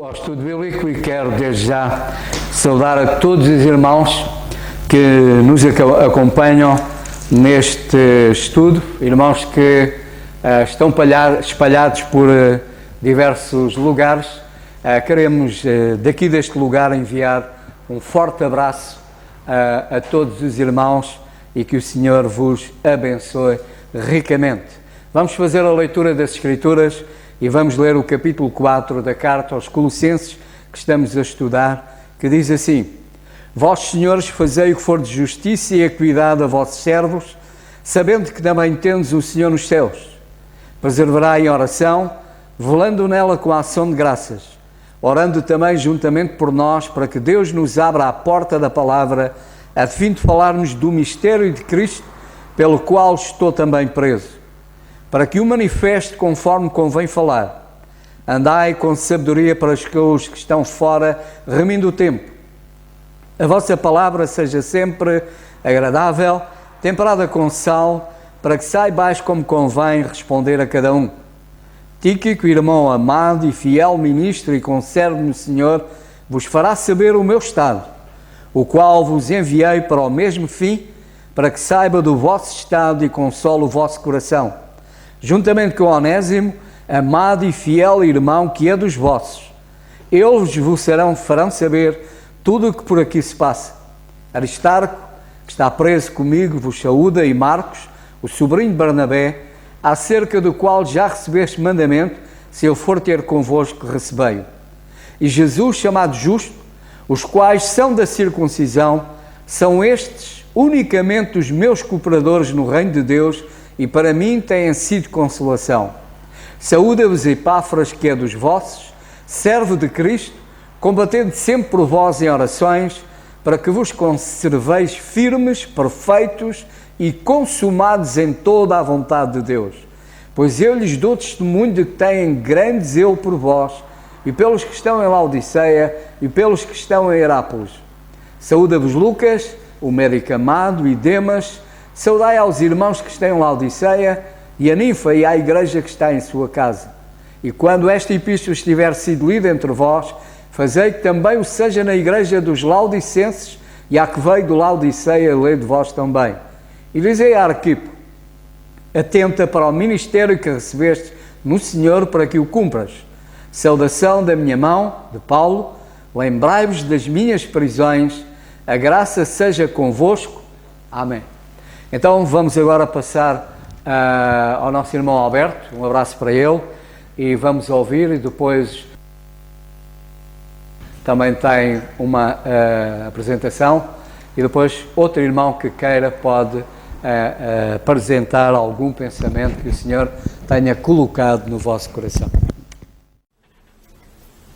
ao estudo bíblico e quero desde já saudar a todos os irmãos que nos acompanham neste estudo, irmãos que estão espalhados por diversos lugares. Queremos daqui deste lugar enviar um forte abraço a todos os irmãos e que o Senhor vos abençoe ricamente. Vamos fazer a leitura das Escrituras e vamos ler o capítulo 4 da carta aos Colossenses, que estamos a estudar, que diz assim: Vós, senhores, fazei o que for de justiça e equidade a vossos servos, sabendo que também tendes o Senhor nos céus. Perseverai em oração, velando nela com a ação de graças, orando também juntamente por nós, para que Deus nos abra a porta da palavra, a fim de falarmos do mistério de Cristo, pelo qual estou também preso, para que o manifeste conforme convém falar. Andai com sabedoria para os que estão fora, remindo o tempo. A vossa palavra seja sempre agradável, temperada com sal, para que saibais como convém responder a cada um. Tíquico, irmão amado e fiel ministro e conservo no Senhor, vos fará saber o meu estado, o qual vos enviei para o mesmo fim, para que saiba do vosso estado e console o vosso coração, juntamente com Onésimo, amado e fiel irmão que é dos vossos. Eles vos farão saber tudo o que por aqui se passa. Aristarco, que está preso comigo, vos saúda, e Marcos, o sobrinho de Barnabé, acerca do qual já recebeste mandamento, se eu for ter convosco, recebei-o. E Jesus, chamado Justo, os quais são da circuncisão, são estes unicamente os meus cooperadores no reino de Deus, e para mim têm sido consolação. Saúda-vos Epáfras, que é dos vossos, servo de Cristo, combatendo sempre por vós em orações, para que vos conserveis firmes, perfeitos e consumados em toda a vontade de Deus. Pois eu lhes dou testemunho de que têm grande zelo por vós, e pelos que estão em Laodiceia, e pelos que estão em Herápolis. Saúda-vos Lucas, o médico amado, e Demas. Saudai aos irmãos que estão em Laodiceia, e a Ninfa e à igreja que está em sua casa. E quando esta epístola estiver sido lida entre vós, fazei que também o seja na igreja dos Laodicenses, e a que veio do Laodiceia, lê de vós também. E dizei a Arquipo: atenta para o ministério que recebeste no Senhor, para que o cumpras. Saudação da minha mão, de Paulo. Lembrai-vos das minhas prisões. A graça seja convosco. Amém. Então vamos agora passar ao nosso irmão Alberto, um abraço para ele, e vamos ouvir, e depois também tem uma apresentação, e depois outro irmão que queira pode apresentar algum pensamento que o Senhor tenha colocado no vosso coração.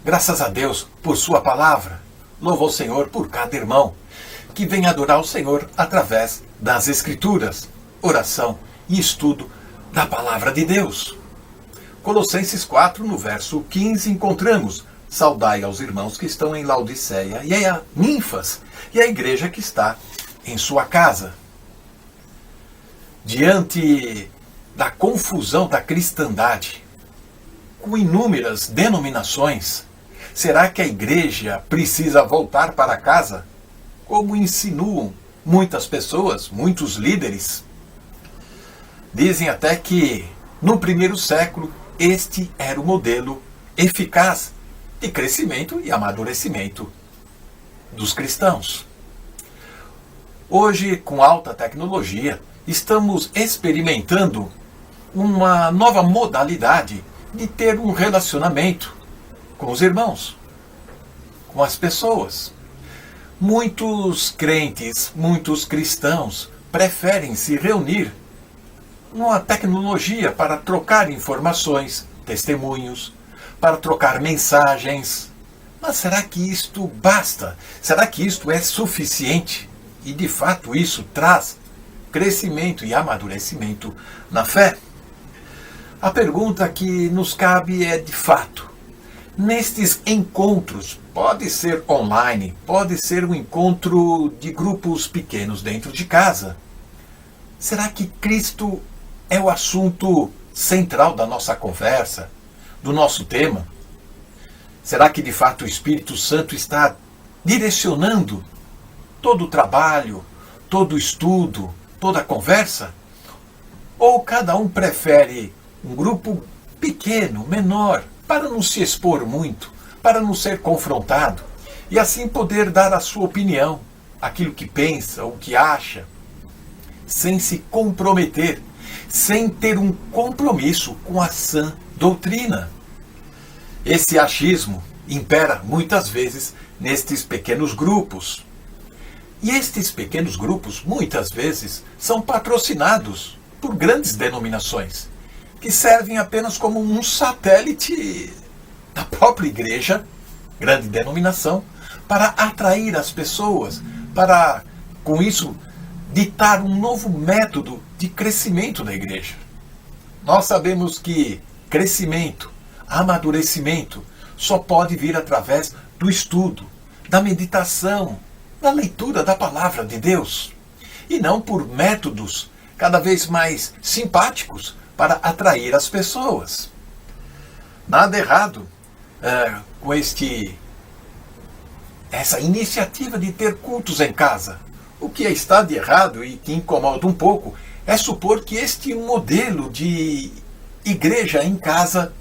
Graças a Deus por sua palavra. Louvo ao Senhor por cada irmão que vem adorar o Senhor através das Escrituras, oração e estudo da Palavra de Deus. Colossenses 4, no verso 15, encontramos: saudai aos irmãos que estão em Laodiceia e a Ninfas e a igreja que está em sua casa. Diante da confusão da cristandade, com inúmeras denominações, será que a igreja precisa voltar para casa? Como insinuam muitas pessoas, muitos líderes? Dizem até que, no primeiro século, este era o modelo eficaz de crescimento e amadurecimento dos cristãos. Hoje, com alta tecnologia, estamos experimentando uma nova modalidade de ter um relacionamento com os irmãos, com as pessoas. Muitos crentes, muitos cristãos preferem se reunir numa tecnologia para trocar informações, testemunhos, para trocar mensagens. Mas será que isto basta? Será que isto é suficiente? E de fato isso traz crescimento e amadurecimento na fé? A pergunta que nos cabe é, de fato, nestes encontros, pode ser online, pode ser um encontro de grupos pequenos dentro de casa, será que Cristo é o assunto central da nossa conversa, do nosso tema? Será que de fato o Espírito Santo está direcionando todo o trabalho, todo o estudo, toda a conversa? Ou cada um prefere um grupo pequeno, menor, para não se expor muito, para não ser confrontado e assim poder dar a sua opinião, aquilo que pensa, o que acha, sem se comprometer, sem ter um compromisso com a sã doutrina? Esse achismo impera muitas vezes nestes pequenos grupos. E estes pequenos grupos, muitas vezes, são patrocinados por grandes denominações, que servem apenas como um satélite da própria igreja, grande denominação, para atrair as pessoas, para, com isso, ditar um novo método de crescimento da igreja. Nós sabemos que crescimento, amadurecimento, só pode vir através do estudo, da meditação, da leitura da palavra de Deus, e não por métodos cada vez mais simpáticos para atrair as pessoas. Nada errado com essa iniciativa de ter cultos em casa. O que está de errado e que incomoda um pouco é supor que este modelo de igreja em casa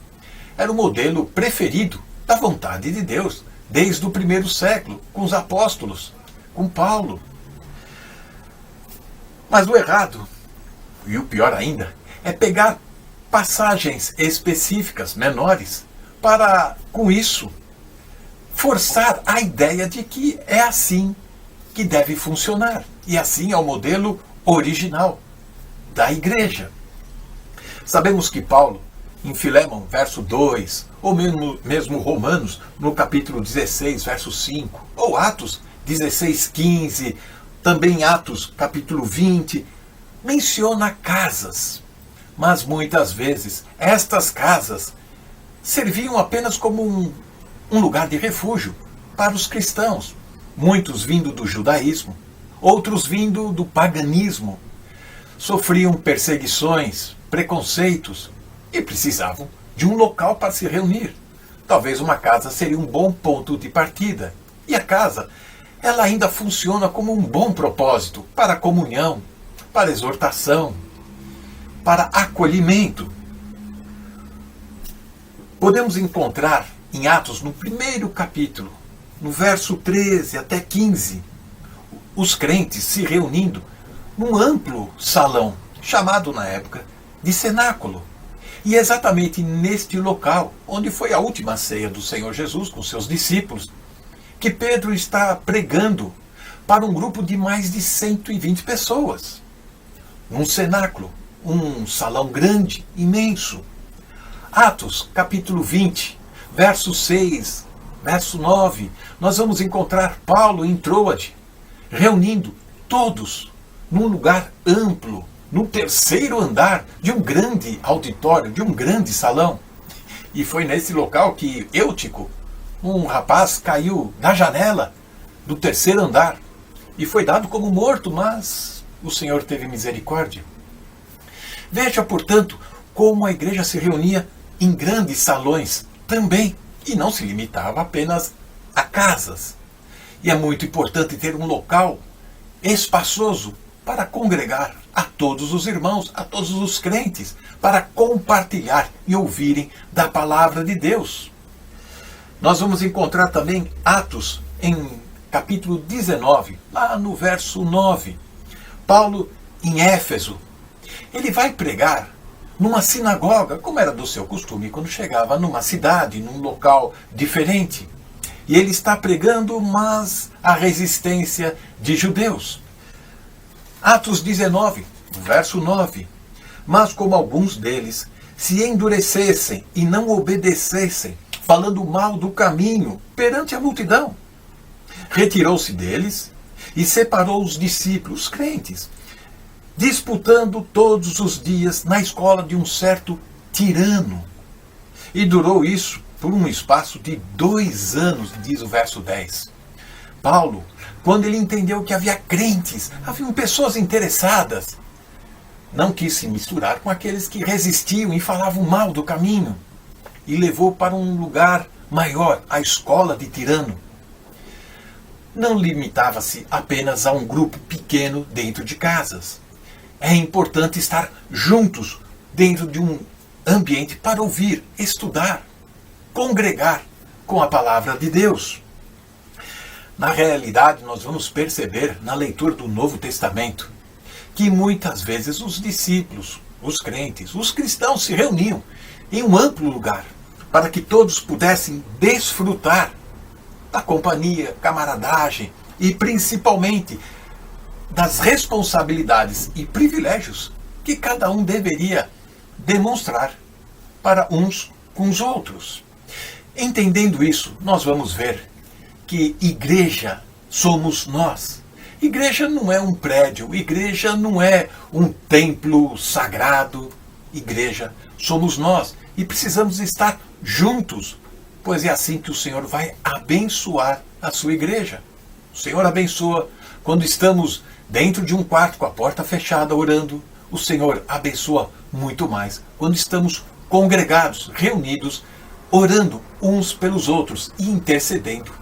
era o modelo preferido da vontade de Deus desde o primeiro século, com os apóstolos, com Paulo. Mas o errado, e o pior ainda, é pegar passagens específicas, menores, para, com isso, forçar a ideia de que é assim que deve funcionar. E assim é o modelo original da igreja. Sabemos que Paulo, em Filémon, verso 2, ou mesmo Romanos, no capítulo 16, verso 5, ou Atos 16, 15, também Atos, capítulo 20, menciona casas. Mas muitas vezes estas casas serviam apenas como um lugar de refúgio para os cristãos, muitos vindo do judaísmo, outros vindo do paganismo. Sofriam perseguições, preconceitos e precisavam de um local para se reunir. Talvez uma casa seria um bom ponto de partida. E a casa, ela ainda funciona como um bom propósito para a comunhão, para a exortação, para acolhimento. Podemos encontrar em Atos, no primeiro capítulo, no verso 13 até 15, os crentes se reunindo num amplo salão, chamado na época de cenáculo. E é exatamente neste local, onde foi a última ceia do Senhor Jesus com seus discípulos, que Pedro está pregando para um grupo de mais de 120 pessoas. Num cenáculo, um salão grande, imenso. Atos, capítulo 20, verso 6, verso 9, nós vamos encontrar Paulo em Troade, reunindo todos num lugar amplo, no terceiro andar de um grande auditório, de um grande salão. E foi nesse local que Eutico, um rapaz, caiu da janela do terceiro andar e foi dado como morto, mas o Senhor teve misericórdia. Veja, portanto, como a igreja se reunia em grandes salões também, e não se limitava apenas a casas. E é muito importante ter um local espaçoso para congregar a todos os irmãos, a todos os crentes, para compartilhar e ouvirem da palavra de Deus. Nós vamos encontrar também Atos, em capítulo 19, lá no verso 9. Paulo, em Éfeso, ele vai pregar numa sinagoga, como era do seu costume quando chegava numa cidade, num local diferente. E ele está pregando, mas a resistência de judeus. Atos 19, verso 9. Mas como alguns deles se endurecessem e não obedecessem, falando mal do caminho perante a multidão, retirou-se deles e separou os discípulos, os crentes, disputando todos os dias na escola de um certo tirano. E durou isso por um espaço de 2 anos, diz o verso 10. Paulo, quando ele entendeu que havia crentes, haviam pessoas interessadas, não quis se misturar com aqueles que resistiam e falavam mal do caminho, e levou para um lugar maior, a escola de Tirano, não limitava-se apenas a um grupo pequeno dentro de casas. É importante estar juntos dentro de um ambiente para ouvir, estudar, congregar com a palavra de Deus. Na realidade, nós vamos perceber na leitura do Novo Testamento que muitas vezes os discípulos, os crentes, os cristãos se reuniam em um amplo lugar para que todos pudessem desfrutar da companhia, camaradagem e principalmente das responsabilidades e privilégios que cada um deveria demonstrar para uns com os outros. Entendendo isso, nós vamos ver que igreja somos nós. Igreja não é um prédio, igreja não é um templo sagrado. Igreja somos nós e precisamos estar juntos, pois é assim que o Senhor vai abençoar a sua igreja. O Senhor abençoa quando estamos dentro de um quarto com a porta fechada orando. O Senhor abençoa muito mais quando estamos congregados, reunidos, orando uns pelos outros e intercedendo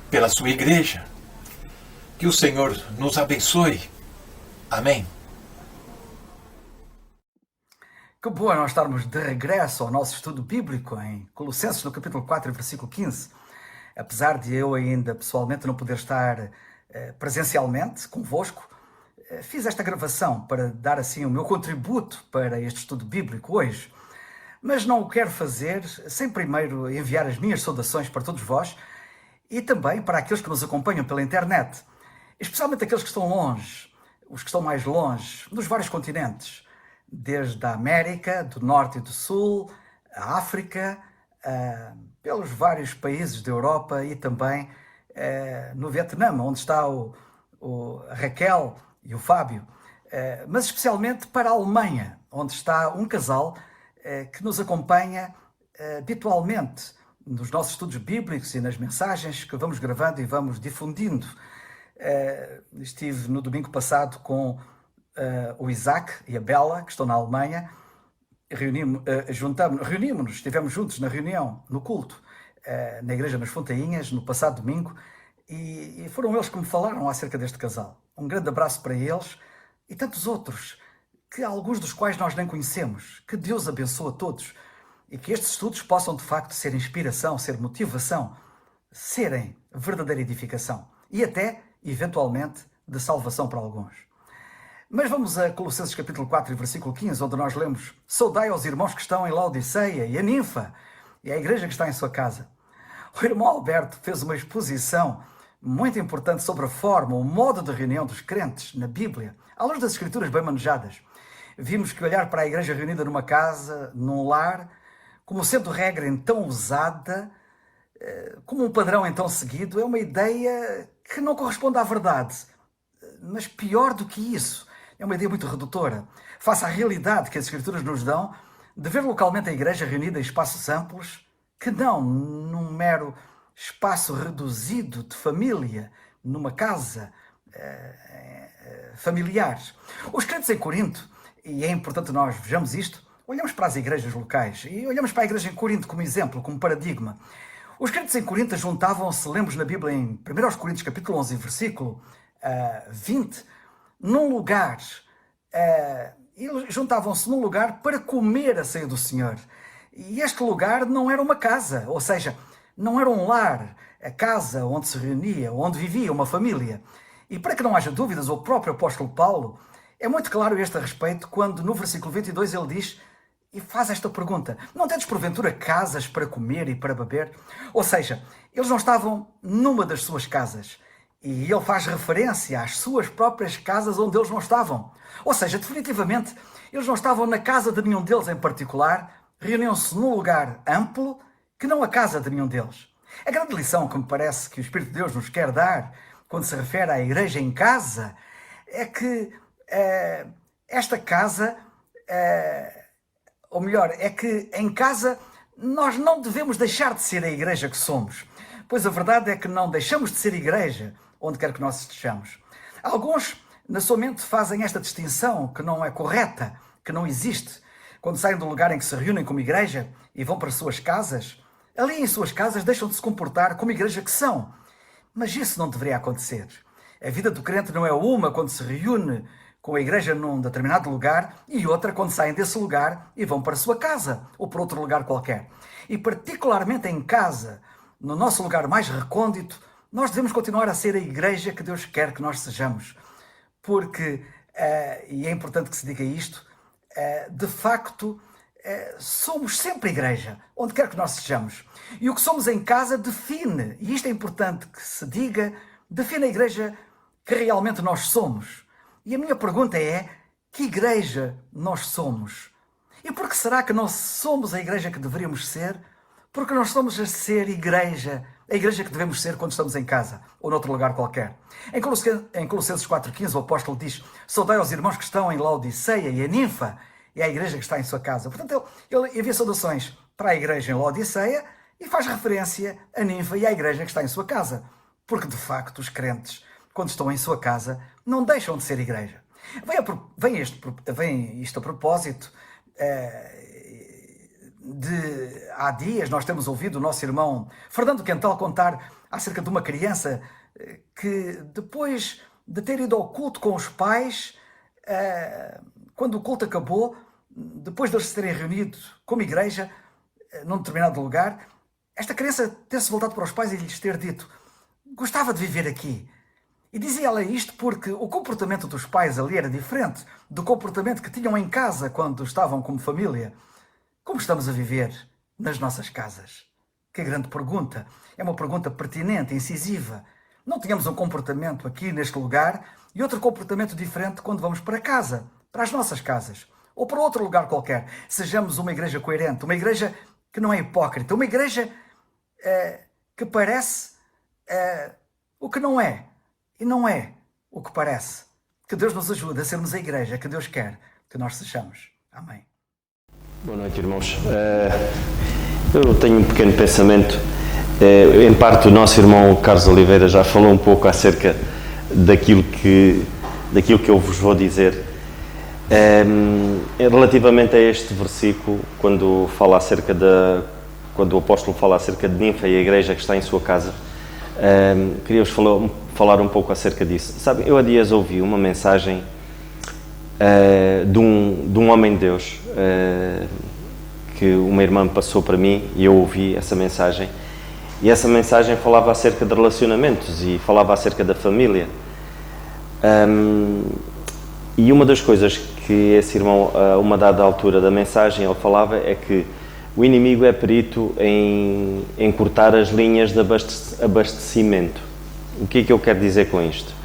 pela sua igreja. Que o Senhor nos abençoe. Amém. Que bom é nós estarmos de regresso ao nosso estudo bíblico em Colossenses, no capítulo 4, versículo 15. Apesar de eu ainda pessoalmente não poder estar presencialmente convosco, fiz esta gravação para dar assim o meu contributo para este estudo bíblico hoje. Mas não o quero fazer sem primeiro enviar as minhas saudações para todos vós e também para aqueles que nos acompanham pela internet, especialmente aqueles que estão longe, os que estão mais longe, nos vários continentes, desde a América, do Norte e do Sul, a África, pelos vários países da Europa e também no Vietnã, onde está a Raquel e o Fábio, mas especialmente para a Alemanha, onde está um casal que nos acompanha habitualmente nos nossos estudos bíblicos e nas mensagens que vamos gravando e vamos difundindo. Estive no domingo passado com o Isaac e a Bela, que estão na Alemanha. Reunimos-nos, estivemos juntos na reunião, no culto, na igreja nas Fontainhas, no passado domingo, e foram eles que me falaram acerca deste casal. Um grande abraço para eles e tantos outros, que alguns dos quais nós nem conhecemos. Que Deus abençoe a todos e que estes estudos possam de facto ser inspiração, ser motivação, serem verdadeira edificação e até, eventualmente, de salvação para alguns. Mas vamos a Colossenses capítulo 4, versículo 15, onde nós lemos: saudai aos irmãos que estão em Laodiceia e a Ninfa e a igreja que está em sua casa. O irmão Alberto fez uma exposição muito importante sobre a forma, o modo de reunião dos crentes na Bíblia, à luz das Escrituras bem manejadas. Vimos que olhar para a igreja reunida numa casa, num lar, como sendo regra então usada, como um padrão então seguido, é uma ideia que não corresponde à verdade. Mas pior do que isso, é uma ideia muito redutora, face à realidade que as Escrituras nos dão de ver localmente a igreja reunida em espaços amplos, que não num mero espaço reduzido de família, numa casa familiar. Os crentes em Corinto, e é importante nós vejamos isto, olhamos para as igrejas locais e olhamos para a igreja em Corinto como exemplo, como paradigma. Os crentes em Corinto juntavam-se, lemos na Bíblia em 1 Coríntios capítulo 11, versículo 20, num lugar, e juntavam-se num lugar para comer a ceia do Senhor. E este lugar não era uma casa, ou seja, não era um lar, a casa onde se reunia, onde vivia uma família. E para que não haja dúvidas, o próprio apóstolo Paulo é muito claro a este respeito quando no versículo 22 ele diz e faz esta pergunta: não tendes porventura casas para comer e para beber? Ou seja, eles não estavam numa das suas casas. E ele faz referência às suas próprias casas onde eles não estavam. Ou seja, definitivamente, eles não estavam na casa de nenhum deles em particular, reuniam-se num lugar amplo, que não a casa de nenhum deles. A grande lição que me parece que o Espírito de Deus nos quer dar, quando se refere à igreja em casa, é que esta casa, ou melhor, é que em casa nós não devemos deixar de ser a igreja que somos. Pois a verdade é que não deixamos de ser igreja onde quer que nós estejamos. Alguns, na sua mente, fazem esta distinção que não é correta, que não existe. Quando saem do lugar em que se reúnem como igreja e vão para as suas casas, Ali em suas casas deixam de se comportar como igreja que são. Mas isso não deveria acontecer. A vida do crente não é uma quando se reúne com a igreja num determinado lugar e outra quando saem desse lugar e vão para a sua casa ou para outro lugar qualquer. E particularmente em casa, no nosso lugar mais recôndito, nós devemos continuar a ser a igreja que Deus quer que nós sejamos. Porque, e é importante que se diga isto, de facto, somos sempre igreja, onde quer que nós sejamos. E o que somos em casa define, e isto é importante que se diga, define a igreja que realmente nós somos. E a minha pergunta é, que igreja nós somos? E por que será que nós somos a igreja que deveríamos ser? Porque nós somos a ser igreja, a igreja que devemos ser quando estamos em casa ou noutro lugar qualquer. Em Colossenses 4,15 o apóstolo diz: saudai aos irmãos que estão em Laodiceia e a Ninfa é a igreja que está em sua casa. Portanto, ele envia saudações para a igreja em Laodiceia e faz referência a Ninfa e à igreja que está em sua casa. Porque, de facto, os crentes, quando estão em sua casa, não deixam de ser igreja. Vem isto a propósito há dias nós temos ouvido o nosso irmão Fernando Quental contar acerca de uma criança que depois de ter ido ao culto com os pais, quando o culto acabou, depois de eles se terem reunido como igreja num determinado lugar, esta criança ter-se voltado para os pais e lhes ter dito: gostava de viver aqui. E dizia ela isto porque o comportamento dos pais ali era diferente do comportamento que tinham em casa quando estavam como família. Como estamos a viver nas nossas casas? Que grande pergunta. É uma pergunta pertinente, incisiva. Não tínhamos um comportamento aqui neste lugar e outro comportamento diferente quando vamos para casa, para as nossas casas, ou para outro lugar qualquer. Sejamos uma igreja coerente, uma igreja que não é hipócrita, uma igreja que parece o que não é e não é o que parece. Que Deus nos ajude a sermos a igreja que Deus quer que nós sejamos. Amém. Boa noite, irmãos. Eu tenho um pequeno pensamento. Em parte, o nosso irmão Carlos Oliveira já falou um pouco acerca daquilo que eu vos vou dizer. Relativamente a este versículo, quando o apóstolo fala acerca de Ninfa e a igreja que está em sua casa, queria-vos falar um pouco acerca disso. Sabem, eu há dias ouvi uma mensagem de um homem de Deus que uma irmã passou para mim e eu ouvi essa mensagem, e essa mensagem falava acerca de relacionamentos e falava acerca da família, e uma das coisas que esse irmão, a uma dada altura da mensagem, ele falava é que o inimigo é perito em cortar as linhas de abastecimento. O que é que eu quero dizer com isto?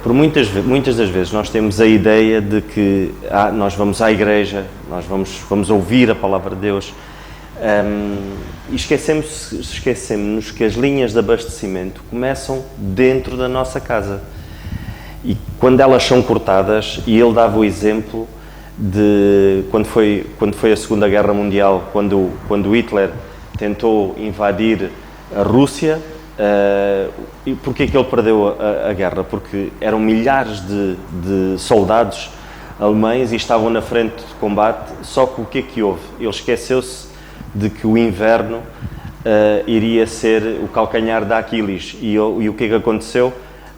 Por muitas das vezes nós temos a ideia de que nós vamos à igreja, nós vamos ouvir a palavra de Deus, e esquecemos que as linhas de abastecimento começam dentro da nossa casa. E quando elas são cortadas, e ele dava o exemplo de quando foi a Segunda Guerra Mundial, quando Hitler tentou invadir a Rússia. E porquê que ele perdeu a guerra? Porque eram milhares de soldados alemães e estavam na frente de combate, só que o que é que houve? Ele esqueceu-se de que o inverno iria ser o calcanhar de Aquiles, e o que é que aconteceu?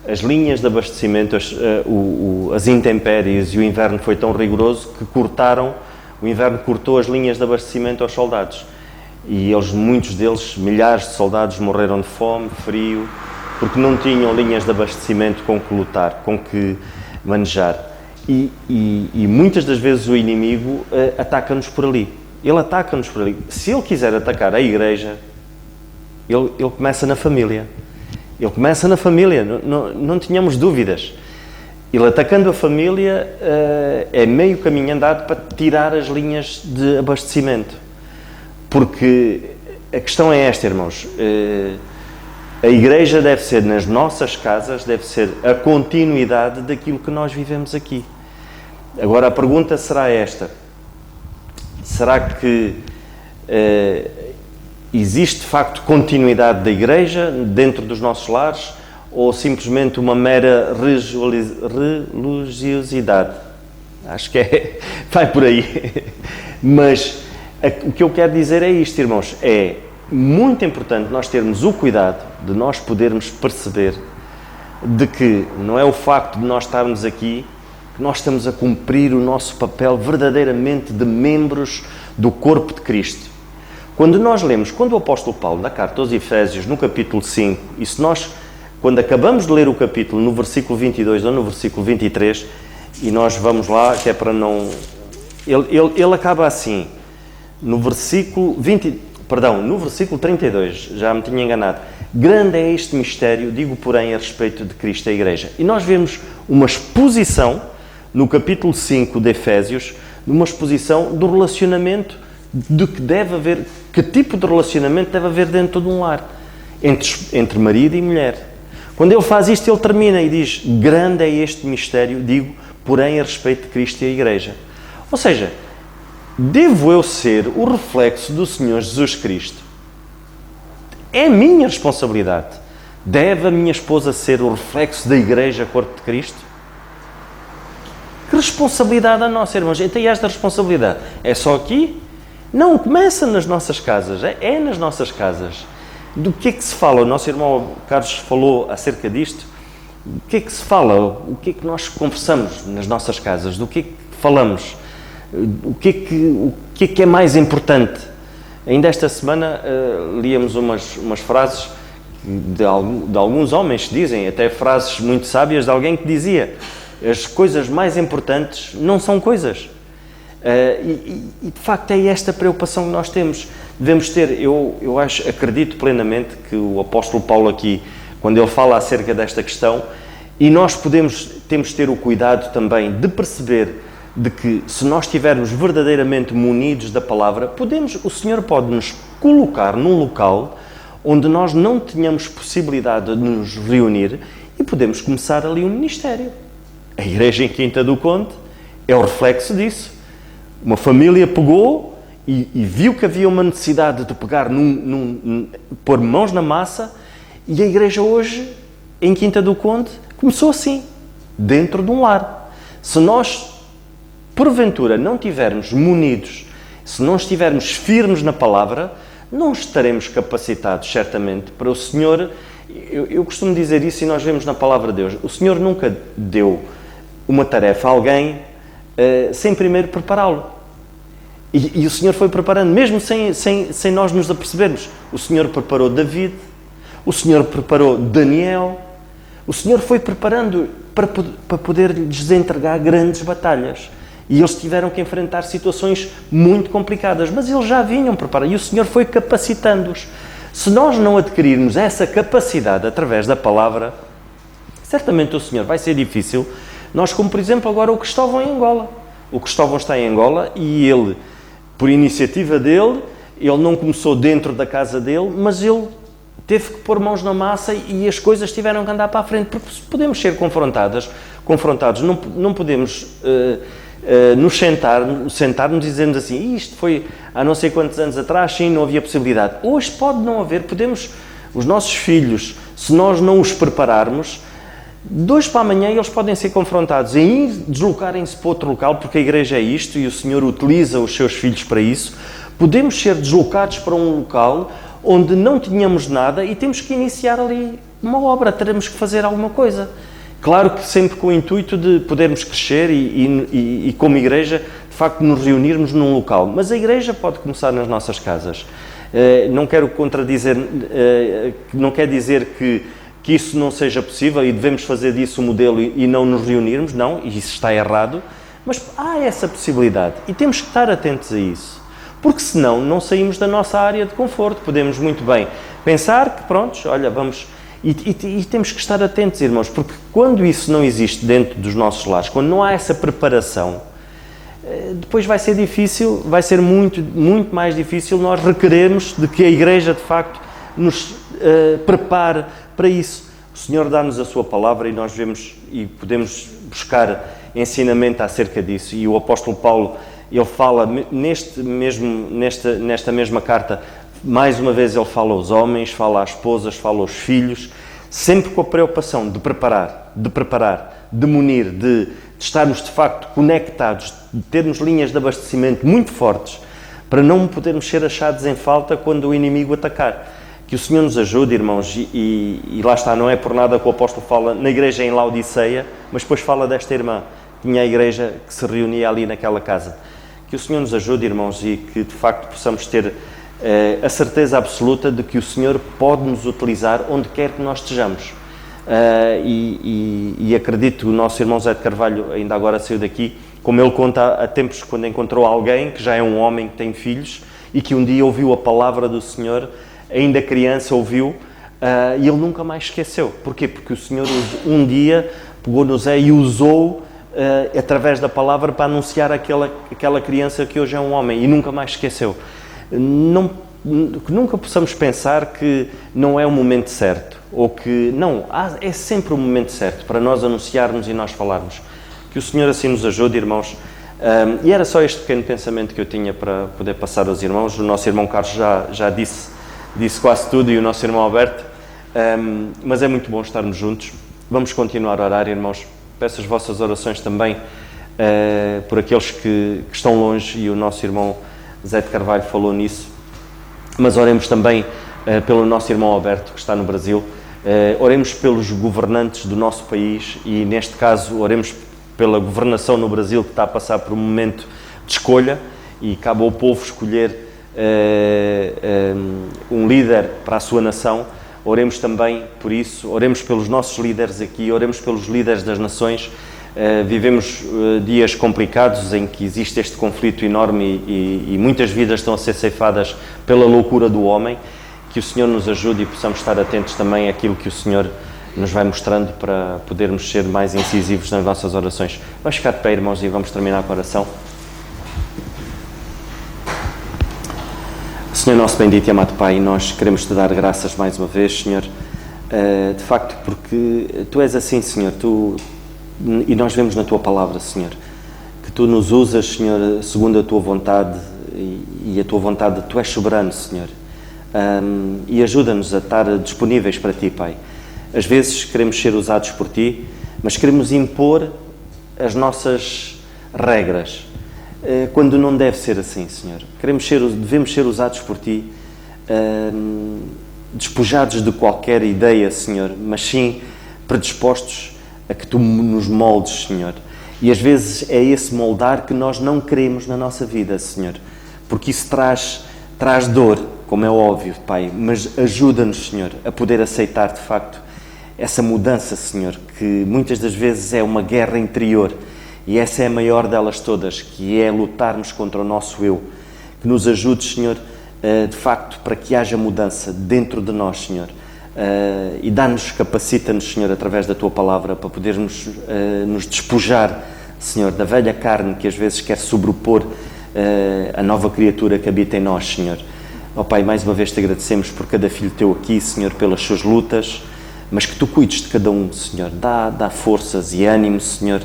As linhas de abastecimento, as intempéries e o inverno foi tão rigoroso que o inverno cortou as linhas de abastecimento aos soldados. E muitos deles, milhares de soldados, morreram de fome, frio, porque não tinham linhas de abastecimento com que lutar, com que manejar. E muitas das vezes o inimigo ataca-nos por ali. Ele ataca-nos por ali. Se ele quiser atacar a igreja, ele começa na família. Ele começa na família, não tínhamos dúvidas. Ele atacando a família é meio caminho andado para tirar as linhas de abastecimento. Porque a questão é esta, irmãos, a igreja deve ser, nas nossas casas, deve ser a continuidade daquilo que nós vivemos aqui. Agora a pergunta será esta: será que existe de facto continuidade da igreja dentro dos nossos lares, ou simplesmente uma mera religiosidade? Acho que vai por aí. Mas O que eu quero dizer é isto, irmãos, é muito importante nós termos o cuidado de nós podermos perceber de que não é o facto de nós estarmos aqui que nós estamos a cumprir o nosso papel verdadeiramente de membros do corpo de Cristo. Quando nós lemos, quando o apóstolo Paulo, na carta aos Efésios, no capítulo 5, e se nós, quando acabamos de ler o capítulo, no versículo 22 ou no versículo 23, e nós vamos lá, que é para não... Ele acaba assim, no versículo 32, já me tinha enganado. Grande é este mistério, digo, porém, a respeito de Cristo e a Igreja. E nós vemos uma exposição, no capítulo 5 de Efésios, numa exposição do relacionamento, do que deve haver, que tipo de relacionamento deve haver dentro de um lar, entre marido e mulher. Quando ele faz isto, ele termina e diz, grande é este mistério, digo, porém, a respeito de Cristo e a Igreja. Ou seja, devo eu ser o reflexo do Senhor Jesus Cristo? É minha responsabilidade. Deve a minha esposa ser o reflexo da Igreja, corpo de Cristo? Que responsabilidade a nossa, irmãos? Então, e esta responsabilidade é só aqui? Não, começa nas nossas casas. É nas nossas casas. Do que é que se fala? O nosso irmão Carlos falou acerca disto. O que é que se fala? O que é que nós conversamos nas nossas casas? Do que é que falamos? O que é mais importante? Ainda esta semana líamos umas frases de alguns homens que dizem, até frases muito sábias de alguém que dizia, as coisas mais importantes não são coisas. E de facto é esta preocupação que nós temos. Devemos ter, acredito plenamente que o apóstolo Paulo aqui, quando ele fala acerca desta questão, e nós temos de ter o cuidado também de perceber de que se nós estivermos verdadeiramente munidos da palavra, o Senhor pode nos colocar num local onde nós não tenhamos possibilidade de nos reunir e podemos começar ali um ministério. A igreja em Quinta do Conde é o reflexo disso. Uma família pegou e viu que havia uma necessidade de pegar, pôr mãos na massa, e a igreja hoje, em Quinta do Conde, começou assim, dentro de um lar. Se nós, porventura, não estivermos munidos, se não estivermos firmes na palavra, não estaremos capacitados, certamente, para o Senhor. Eu costumo dizer isso e nós vemos na palavra de Deus. O Senhor nunca deu uma tarefa a alguém sem primeiro prepará-lo. E o Senhor foi preparando, mesmo sem nós nos apercebermos. O Senhor preparou David, o Senhor preparou Daniel, o Senhor foi preparando para poder lhes entregar grandes batalhas. E eles tiveram que enfrentar situações muito complicadas, mas eles já vinham preparados e o Senhor foi capacitando-os. Se nós não adquirirmos essa capacidade através da palavra, certamente o Senhor vai ser difícil. Nós, como por exemplo agora o Cristóvão em Angola. O Cristóvão está em Angola e ele, por iniciativa dele, ele não começou dentro da casa dele, mas ele teve que pôr mãos na massa e as coisas tiveram que andar para a frente, porque podemos ser confrontados, não podemos nos sentarmos e dizermos assim, isto foi há não sei quantos anos atrás, sim, não havia possibilidade. Hoje pode não haver, os nossos filhos, se nós não os prepararmos, de hoje para amanhã eles podem ser confrontados em deslocarem-se para outro local, porque a igreja é isto e o Senhor utiliza os seus filhos para isso. Podemos ser deslocados para um local onde não tínhamos nada e temos que iniciar ali uma obra, teremos que fazer alguma coisa. Claro que sempre com o intuito de podermos crescer e como igreja, de facto, nos reunirmos num local. Mas a igreja pode começar nas nossas casas. Não quero contradizer, não quer dizer que isso não seja possível e devemos fazer disso um modelo e não nos reunirmos, não, isso está errado, mas há essa possibilidade e temos que estar atentos a isso, porque senão não saímos da nossa área de conforto. Podemos muito bem pensar que prontos, olha, vamos... E temos que estar atentos, irmãos, porque quando isso não existe dentro dos nossos lares, quando não há essa preparação, depois vai ser difícil, vai ser muito, muito mais difícil nós requerermos de que a igreja, de facto, nos prepare para isso. O Senhor dá-nos a sua palavra e nós vemos e podemos buscar ensinamento acerca disso. E o apóstolo Paulo, ele fala nesta mesma carta, mais uma vez ele fala aos homens, fala às esposas, fala aos filhos, sempre com a preocupação de preparar, de munir, de estarmos de facto conectados, de termos linhas de abastecimento muito fortes, para não podermos ser achados em falta quando o inimigo atacar. Que o Senhor nos ajude, irmãos, e lá está, não é por nada que o apóstolo fala na igreja em Laodiceia, mas depois fala desta irmã, tinha a igreja que se reunia ali naquela casa. Que o Senhor nos ajude, irmãos, e que de facto possamos ter a certeza absoluta de que o Senhor pode nos utilizar onde quer que nós estejamos. E acredito que o nosso irmão Zé de Carvalho ainda agora saiu daqui, como ele conta há tempos, quando encontrou alguém que já é um homem que tem filhos e que um dia ouviu a palavra do Senhor, ainda criança ouviu, e ele nunca mais esqueceu. Porquê? Porque o Senhor um dia pegou no Zé e usou através da palavra para anunciar aquela criança que hoje é um homem e nunca mais esqueceu. Que nunca possamos pensar que não é o momento certo, ou que não, é sempre o momento certo para nós anunciarmos e nós falarmos. Que o Senhor assim nos ajude, irmãos. E era só este pequeno pensamento que eu tinha para poder passar aos irmãos. O nosso irmão Carlos já disse quase tudo, e o nosso irmão Alberto, mas é muito bom estarmos juntos. Vamos continuar a orar, irmãos. Peço as vossas orações também por aqueles que estão longe, e o nosso irmão Zé de Carvalho falou nisso, mas oremos também pelo nosso irmão Alberto, que está no Brasil. Oremos pelos governantes do nosso país, e neste caso oremos pela governação no Brasil, que está a passar por um momento de escolha, e cabe ao povo escolher um líder para a sua nação. Oremos também por isso, oremos pelos nossos líderes aqui, oremos pelos líderes das nações. Vivemos dias complicados em que existe este conflito enorme e muitas vidas estão a ser ceifadas pela loucura do homem. Que o Senhor nos ajude e possamos estar atentos também àquilo que o Senhor nos vai mostrando, para podermos ser mais incisivos nas nossas orações. Vamos ficar de pé, irmãos, e vamos terminar com a oração. Senhor nosso bendito e amado Pai, nós queremos te dar graças mais uma vez, Senhor, de facto, porque Tu és assim, Senhor, e nós vemos na Tua palavra, Senhor, que Tu nos usas, Senhor, segundo a Tua vontade, e a Tua vontade, Tu és soberano, Senhor, e ajuda-nos a estar disponíveis para Ti, Pai. Às vezes queremos ser usados por Ti, mas queremos impor as nossas regras, quando não deve ser assim, Senhor. Devemos ser usados por Ti, despojados de qualquer ideia, Senhor, mas sim predispostos a que Tu nos moldes, Senhor. E às vezes é esse moldar que nós não queremos na nossa vida, Senhor, porque isso traz dor, como é óbvio, Pai, mas ajuda-nos, Senhor, a poder aceitar de facto essa mudança, Senhor, que muitas das vezes é uma guerra interior, e essa é a maior delas todas, que é lutarmos contra o nosso eu. Que nos ajudes, Senhor, de facto, para que haja mudança dentro de nós, Senhor, e capacita-nos, Senhor, através da Tua palavra, para podermos nos despojar, Senhor, da velha carne que às vezes quer sobrepor a nova criatura que habita em nós, Senhor. Ó Pai, mais uma vez te agradecemos por cada filho Teu aqui, Senhor, pelas suas lutas, mas que Tu cuides de cada um, Senhor. Dá forças e ânimo, Senhor.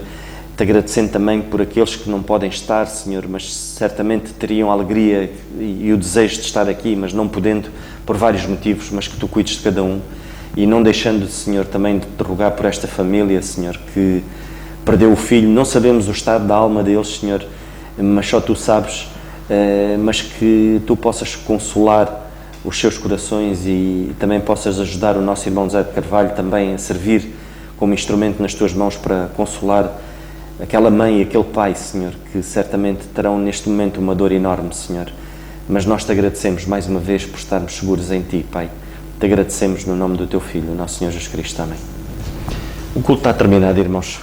Te agradecendo também por aqueles que não podem estar, Senhor, mas certamente teriam a alegria e o desejo de estar aqui, mas não podendo por vários motivos, mas que Tu cuides de cada um, e não deixando, Senhor, também de te rogar por esta família, Senhor, que perdeu o filho. Não sabemos o estado da alma deles, Senhor, mas só Tu sabes, mas que Tu possas consolar os seus corações e também possas ajudar o nosso irmão Zé de Carvalho também a servir como instrumento nas Tuas mãos para consolar aquela mãe e aquele pai, Senhor, que certamente terão neste momento uma dor enorme, Senhor. Mas nós Te agradecemos mais uma vez por estarmos seguros em Ti, Pai. Te agradecemos no nome do Teu Filho, o nosso Senhor Jesus Cristo. Amém. O culto está terminado, irmãos.